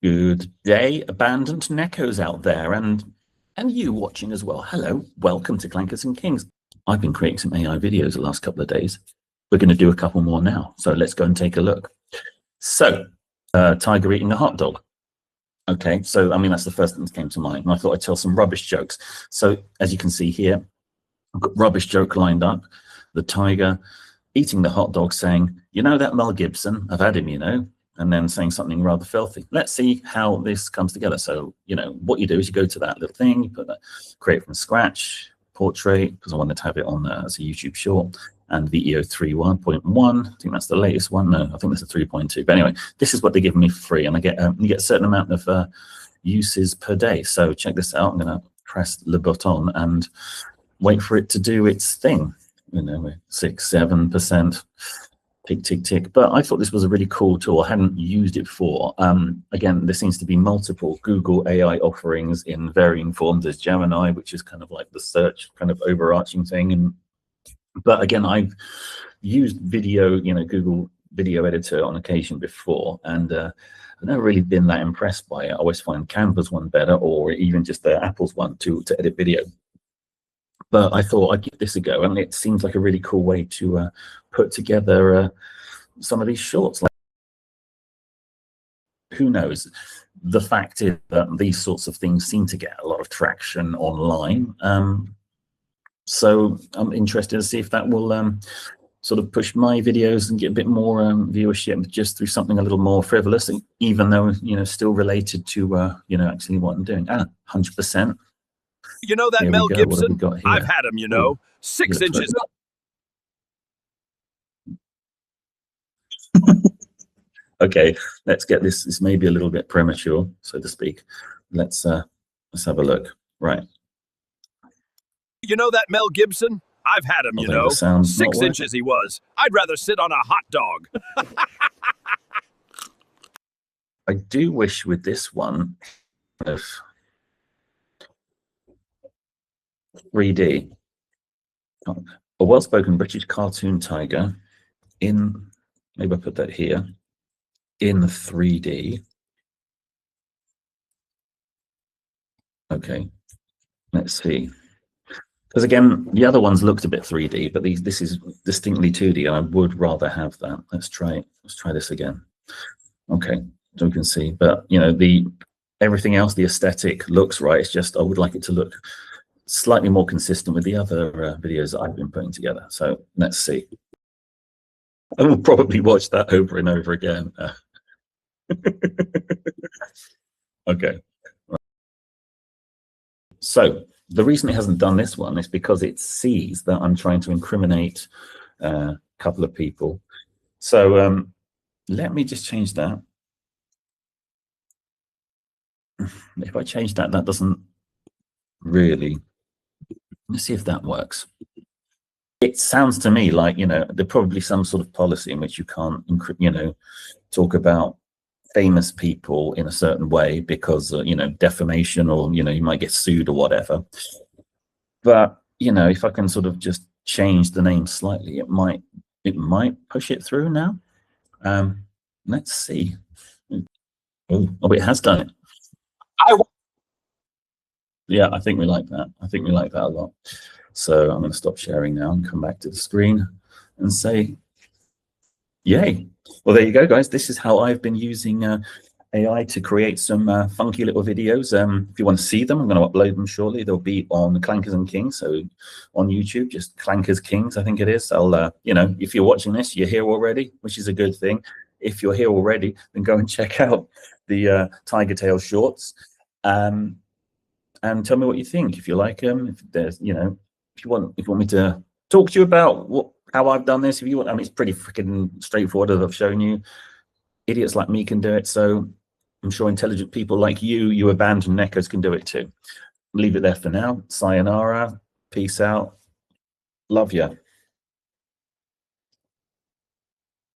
Good day, abandoned neckos out there, and you watching as well. Hello, welcome to Clankers&Kings. I've been creating some AI videos the last couple of days. We're going to do a couple more now, so let's go and take a look. So, tiger eating a hot dog. Okay, so I mean that's the first thing that came to mind, and I thought I'd tell some rubbish jokes. So, as you can see here, I've got rubbish joke lined up. The tiger eating the hot dog, saying, "You know that Mel Gibson? I've had him, you know." And then saying something rather filthy. Let's see how this comes together. So, you know, what you do is you go to that little thing, you put that, create from scratch, portrait, because I wanted to have it on as a YouTube short, and Veo3 1.1. I think that's the latest one. No, I think that's a 3.2. But anyway, this is what they give me for free, and I get you get a certain amount of uses per day. So check this out. I'm going to press le button and wait for it to do its thing. You know, 6-7%. Tick, tick, tick. But I thought this was a really cool tool. I hadn't used it before. Again, there seems to be multiple Google AI offerings in varying forms. There's Gemini, which is kind of like the search kind of overarching thing. But again, I've used video, you know, Google Video Editor on occasion before, and I've never really been that impressed by it. I always find Canva's one better, or even just the Apple's one to edit video. But I thought I'd give this a go, and it seems like a really cool way to put together some of these shorts. Like, who knows? The fact is that these sorts of things seem to get a lot of traction online. So I'm interested to see if that will sort of push my videos and get a bit more viewership just through something a little more frivolous, even though, you know, still related to, you know, actually what I'm doing. 100%. You know that Mel Gibson? I've had him, you know. 6 inches. Okay, let's get this. This may be a little bit premature, so to speak. Let's have a look. Right. You know that Mel Gibson? I've had him, you know. 6 inches he was. I'd rather sit on a hot dog. I do wish with this one of 3D, a well-spoken British cartoon tiger in, maybe I put that here, in 3D. Okay, let's see. Because again, the other ones looked a bit 3D, but this is distinctly 2D, and I would rather have that. Let's try this again. Okay, so we can see, but you know, everything else, the aesthetic looks right. It's just I would like it to look slightly more consistent with the other videos that I've been putting together. So let's see. I will probably watch that over and over again. Okay. So the reason it hasn't done this one is because it sees that I'm trying to incriminate a couple of people. So let me just change that. If I change that, that doesn't really. Let's see if that works. It sounds to me like, you know, there's probably some sort of policy in which you can't, you know, talk about famous people in a certain way because, you know, defamation, or, you know, you might get sued or whatever. But, you know, if I can sort of just change the name slightly, it might push it through now. Let's see. Oh, it has done it. Yeah, I think we like that. I think we like that a lot. So I'm going to stop sharing now and come back to the screen and say, yay. Well, there you go, guys. This is how I've been using AI to create some funky little videos. If you want to see them, I'm going to upload them shortly. They'll be on Clankers&Kings. So on YouTube, just Clankers&Kings, I think it is. I'll, you know, if you're watching this, you're here already, which is a good thing. If you're here already, then go and check out the Tiger Tail shorts. And tell me what you think. If you like them, if there's, you know, if you want me to talk to you about how I've done this, if you want, I mean, it's pretty freaking straightforward as I've shown you. Idiots like me can do it, so I'm sure intelligent people like you abandoned neckos, can do it too. Leave it there for now. Sayonara. Peace out. Love ya.